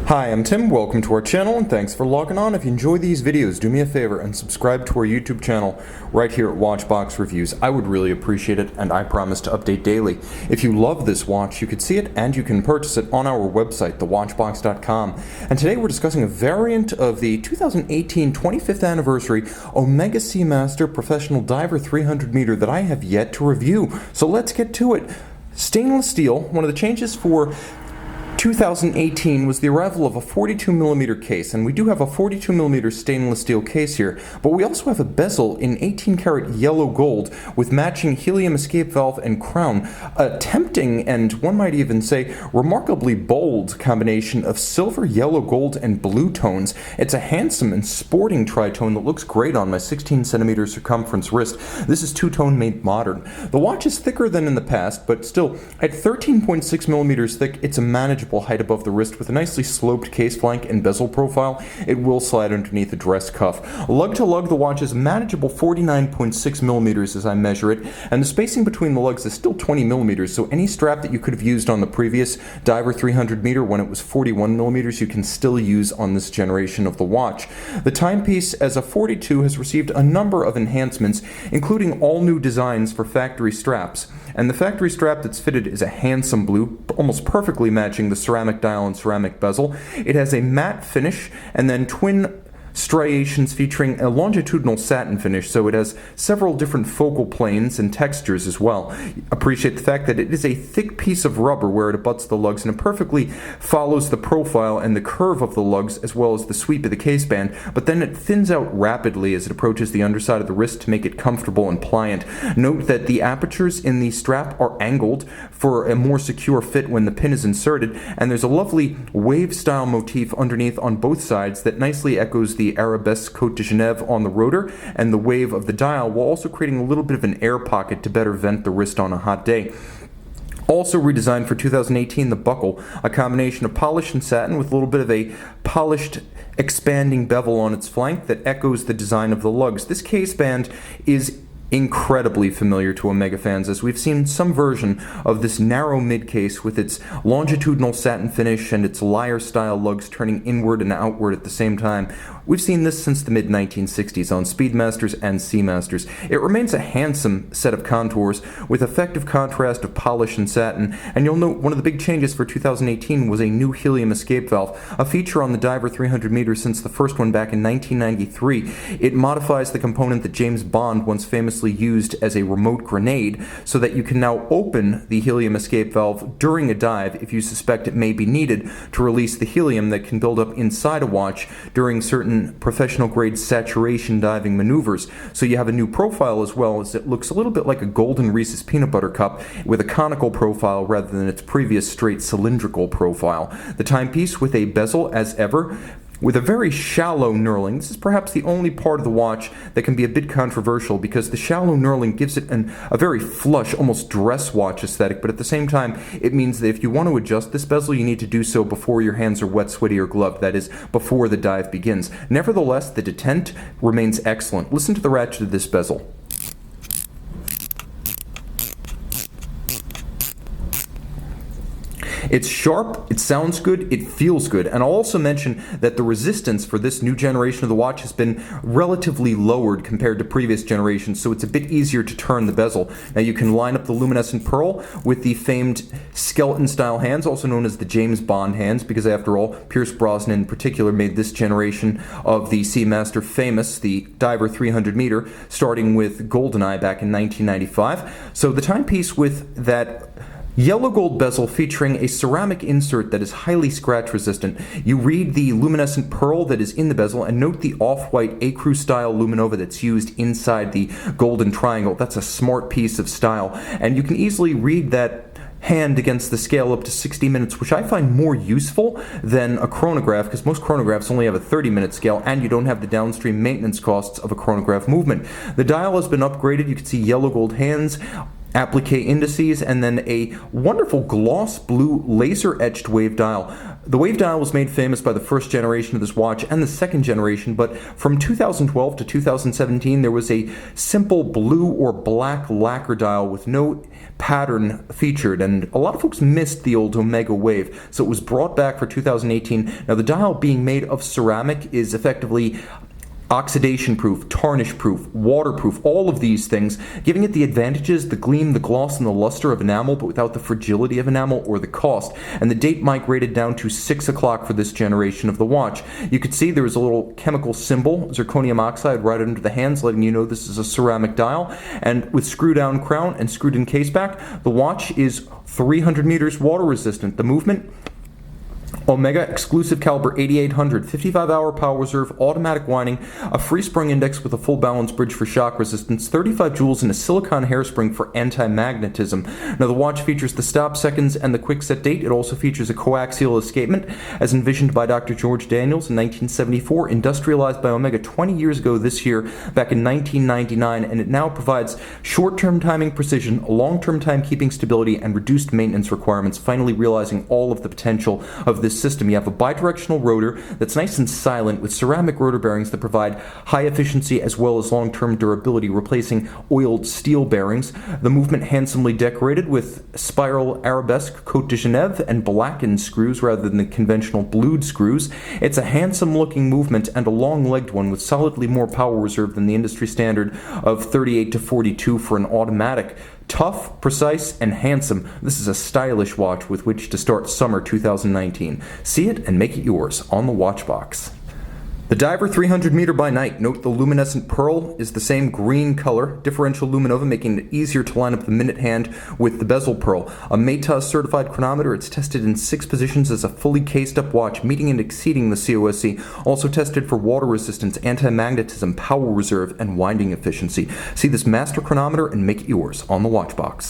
Hi, I'm Tim, welcome to our channel, and thanks for logging on. If you enjoy these videos, do me a favor and subscribe to our YouTube channel right here at Watchbox Reviews. I would really appreciate it, and I promise to update daily. If you love this watch, you can see it and you can purchase it on our website, thewatchbox.com. And today we're discussing a variant of the 2018 25th anniversary Omega Seamaster Professional Diver 300 meter that I have yet to review. So let's get to it. Stainless steel, one of the changes for 2018 was the arrival of a 42mm case, and we do have a 42mm stainless steel case here, but we also have a bezel in 18-karat yellow gold with matching helium escape valve and crown, a tempting and one might even say remarkably bold combination of silver, yellow, gold, and blue tones. It's a handsome and sporting tritone that looks great on my 16cm circumference wrist. This is two-tone made modern. The watch is thicker than in the past, but still, at 13.6mm thick, it's a manageable height above the wrist with a nicely sloped case flank and bezel profile. It will slide underneath the dress cuff. Lug-to-lug, the watch is manageable 49.6mm as I measure it, and the spacing between the lugs is still 20mm, so any strap that you could have used on the previous Diver 300 meter when it was 41mm, you can still use on this generation of the watch. The timepiece as a 42 has received a number of enhancements, including all new designs for factory straps. And the factory strap that's fitted is a handsome blue, almost perfectly matching the ceramic dial and ceramic bezel. It has a matte finish and then twin striations featuring a longitudinal satin finish, so it has several different focal planes and textures as well. Appreciate the fact that it is a thick piece of rubber where it abuts the lugs, and it perfectly follows the profile and the curve of the lugs as well as the sweep of the case band, but then it thins out rapidly as it approaches the underside of the wrist to make it comfortable and pliant. Note that the apertures in the strap are angled for a more secure fit when the pin is inserted, and there's a lovely wave style motif underneath on both sides that nicely echoes the arabesque Côte de Genève on the rotor and the wave of the dial, while also creating a little bit of an air pocket to better vent the wrist on a hot day. Also redesigned for 2018, the buckle, a combination of polish and satin with a little bit of a polished expanding bevel on its flank that echoes the design of the lugs. This case band is incredibly familiar to Omega fans, as we've seen some version of this narrow mid-case with its longitudinal satin finish and its lyre-style lugs turning inward and outward at the same time. We've seen this since the mid-1960s on Speedmasters and Seamasters. It remains a handsome set of contours with effective contrast of polish and satin, and you'll note one of the big changes for 2018 was a new helium escape valve, a feature on the Diver 300 meter since the first one back in 1993. It modifies the component that James Bond once famously used as a remote grenade, so that you can now open the helium escape valve during a dive if you suspect it may be needed to release the helium that can build up inside a watch during certain professional grade saturation diving maneuvers. So you have a new profile as well, as it looks a little bit like a golden Reese's peanut butter cup with a conical profile rather than its previous straight cylindrical profile. The timepiece with a bezel as ever, with a very shallow knurling. This is perhaps the only part of the watch that can be a bit controversial, because the shallow knurling gives it a very flush, almost dress watch aesthetic, but at the same time it means that if you want to adjust this bezel, you need to do so before your hands are wet, sweaty, or gloved, that is, before the dive begins. Nevertheless, the detent remains excellent. Listen to the ratchet of this bezel. It's sharp, it sounds good, it feels good, and I'll also mention that the resistance for this new generation of the watch has been relatively lowered compared to previous generations, so it's a bit easier to turn the bezel. Now you can line up the luminescent pearl with the famed skeleton-style hands, also known as the James Bond hands, because after all, Pierce Brosnan in particular made this generation of the Seamaster famous, the Diver 300 meter, starting with GoldenEye back in 1995. So the timepiece with that yellow gold bezel featuring a ceramic insert that is highly scratch resistant. You read the luminescent pearl that is in the bezel, and note the off-white ecru style luminova that's used inside the golden triangle. That's a smart piece of style, and you can easily read that hand against the scale up to 60 minutes, which I find more useful than a chronograph, because most chronographs only have a 30-minute scale, and you don't have the downstream maintenance costs of a chronograph movement. The dial has been upgraded. You can see yellow gold hands, applique indices, and then a wonderful gloss blue laser-etched wave dial. The wave dial was made famous by the first generation of this watch and the second generation, but from 2012 to 2017 there was a simple blue or black lacquer dial with no pattern featured, and a lot of folks missed the old Omega wave, so it was brought back for 2018. Now the dial, being made of ceramic, is effectively oxidation proof, tarnish proof, waterproof, all of these things, giving it the advantages, the gleam, the gloss, and the luster of enamel, but without the fragility of enamel or the cost. And the date migrated down to 6 o'clock for this generation of the watch. You could see there was a little chemical symbol, zirconium oxide, right under the hands, letting you know this is a ceramic dial. And with screw-down crown and screwed-in case back, the watch is 300 meters water resistant. The movement: Omega exclusive caliber 8800, 55-hour power reserve, automatic winding, a free spring index with a full balance bridge for shock resistance, 35 joules, and a silicone hairspring for anti-magnetism. Now the watch features the stop seconds and the quick set date. It also features a coaxial escapement, as envisioned by Dr. George Daniels in 1974, industrialized by Omega 20 years ago this year, back in 1999, and it now provides short-term timing precision, long-term timekeeping stability, and reduced maintenance requirements, finally realizing all of the potential of this system. You have a bidirectional rotor that's nice and silent with ceramic rotor bearings that provide high efficiency as well as long-term durability, replacing oiled steel bearings. The movement handsomely decorated with spiral arabesque Côte de Genève and blackened screws rather than the conventional blued screws. It's a handsome looking movement and a long-legged one with solidly more power reserve than the industry standard of 38 to 42 for an automatic. Tough, precise, and handsome. This is a stylish watch with which to start summer 2019. See it and make it yours on the watch box. The Diver 300 meter by night. Note the luminescent pearl is the same green color, differential luminova, making it easier to line up the minute hand with the bezel pearl. A METAS certified chronometer. It's tested in 6 positions as a fully cased up watch, meeting and exceeding the COSC. Also tested for water resistance, anti-magnetism, power reserve, and winding efficiency. See this master chronometer and make it yours on the watch box.